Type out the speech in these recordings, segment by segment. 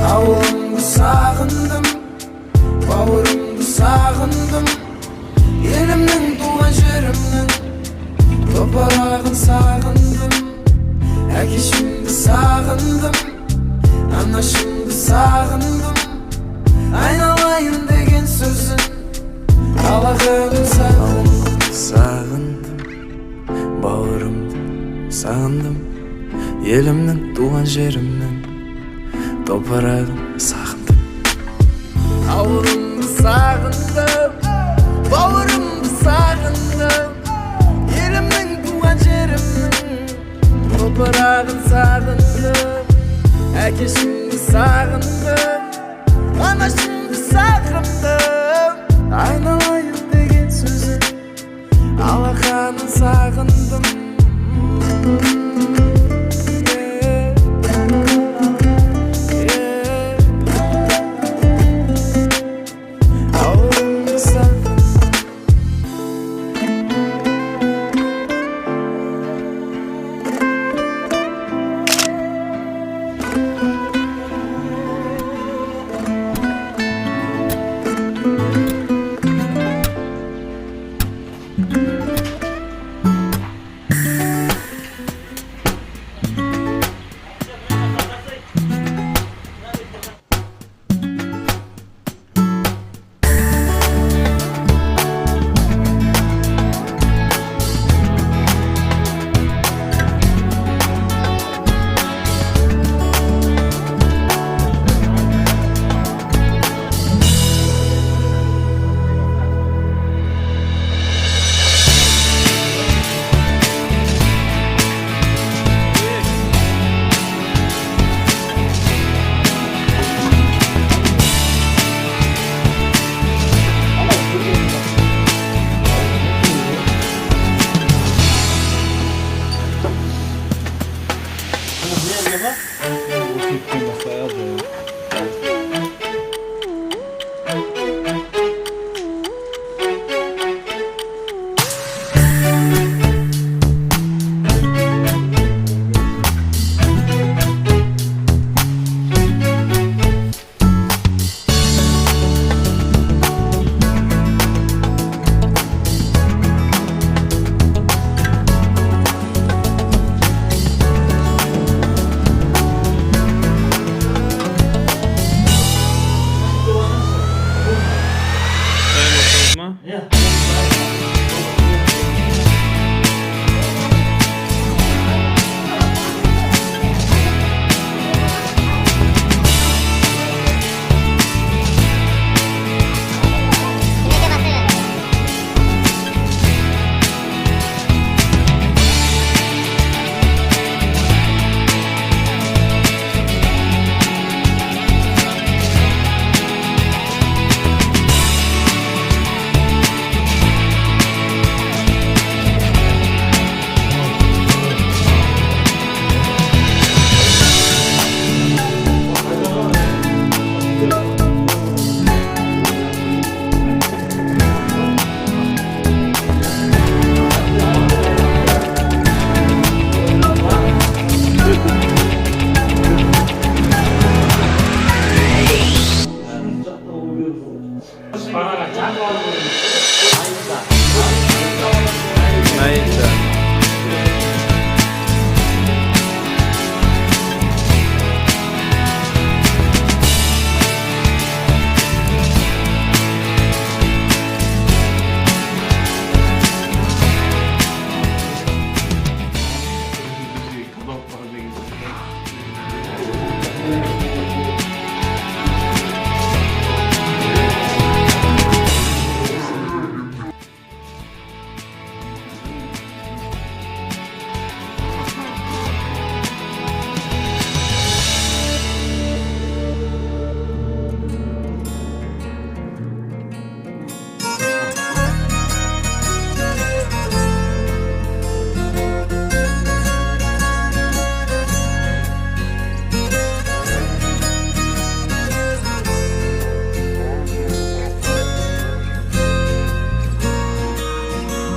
Ауылымды сағындым, бауырымды сағындым, елімнің туған жерімнің топырағын сағындым. Әкешімді сағындым, анашымды сағындым, айналайын деген сөзін қалағанын сағындым. Бауырымды сағындым, елімнің туған жерімнің топырағын сағындым. Ауылымды сағындым, бауырымды сағындым, елімнің туған жерімнің топырағын сағындым. Әкешімді сағындым, анашымды сағындым, айналайын деген сөзін алақанын сағындым.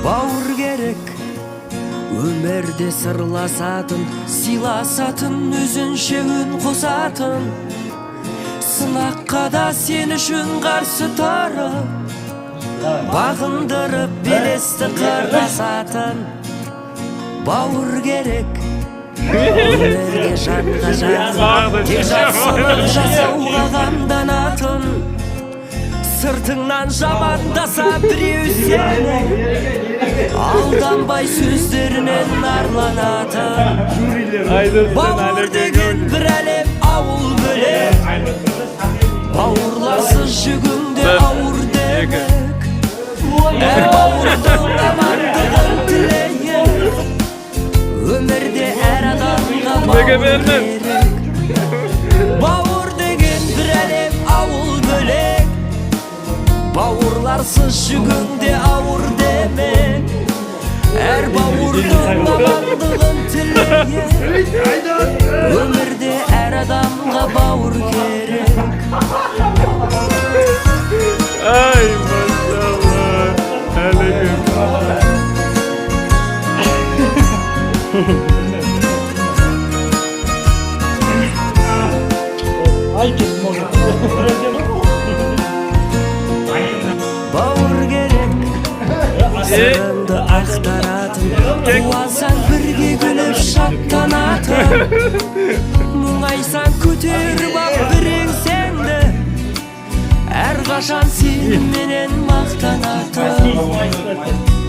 Бауыр керек өмірде сырласатын, сыйласатын, өзінше үн қосатын, сынаққа да сен үшін қарсы тұрып, бағындырып белесті қырасатын. Бауыр керек өмірге жанға жақын, тек жақсылық жасауға қамданатын, сыртыңнан жамандаса біреу сені, алданбай сөздерінен арланатын. Бауыр деген бір әлем, ауыл бөлек, бауырларсыз жүгіңде ауыр демек. Әр бауырдың амандығын тілейік, өмірде әр адамға бауыр керек. Бауыр деген бір әлем, ауыл бөлек, бауырларсыз жүгіңде ауыр демек. Әр бауырдың амандығын тілейік, өмірде әр адамға бауыр керек. Ay maşallah. Aleyküm. Бауыр керек сырыңды ақтаратын, қуансаң бірге күліп шаттанатын, мұңайсаң көтеріп ап бір еңсеңді, әрқашан сеніменен мақтанатын.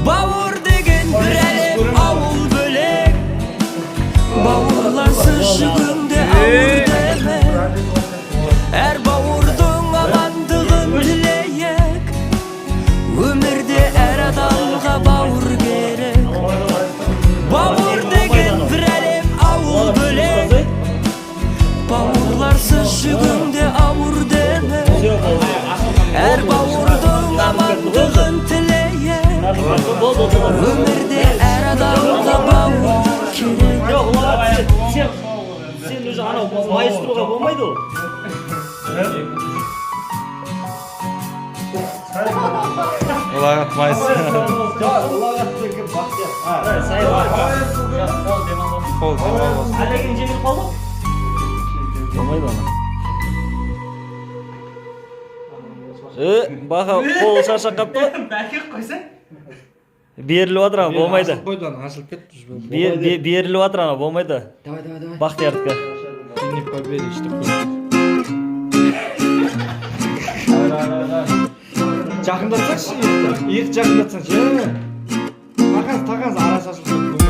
Бауыр деген бір әлем, ауыл бөлек, бауырларсыз жүгіңде ауыр демек. Әр бауырдың амандығын тілейік, өмірде әр адамға бауыр керек. Бауыр деген бір әлем, ауыл бөлек, бауырларсыз жүгіңде ауыр демек. Әр бауырдың амандығын тілейік, өмірде әр адамға бауыр керек. Сен уже анау майыстыруға болмайды ол. Ulan майыстыру. Ұлағаттыкі бақтияр. Қол демалмас. Әлеген жемей қалды? Болмайды оны. Бақа қол шаршап қапты ғой. Бәкек қойсаң? Беріліп жатыр ана, болмайды. Қойдан ашылып кетті. Беріліп жатыр ана, болмайды. Давай. Бақтиярдікі. Сені побери, işte қой. Жақындатсаңшы, иық жақындатсаңшы. Тақаңыз арасы ашылып кетті.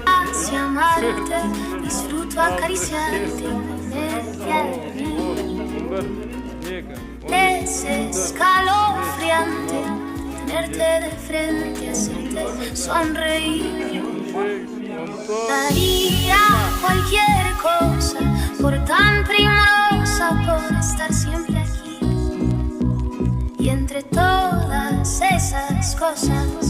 Hacia amarte, disfruto acariciarte, tenerte allí. Es escalofriante tenerte de frente, hacerte sonreír. Daría rosas.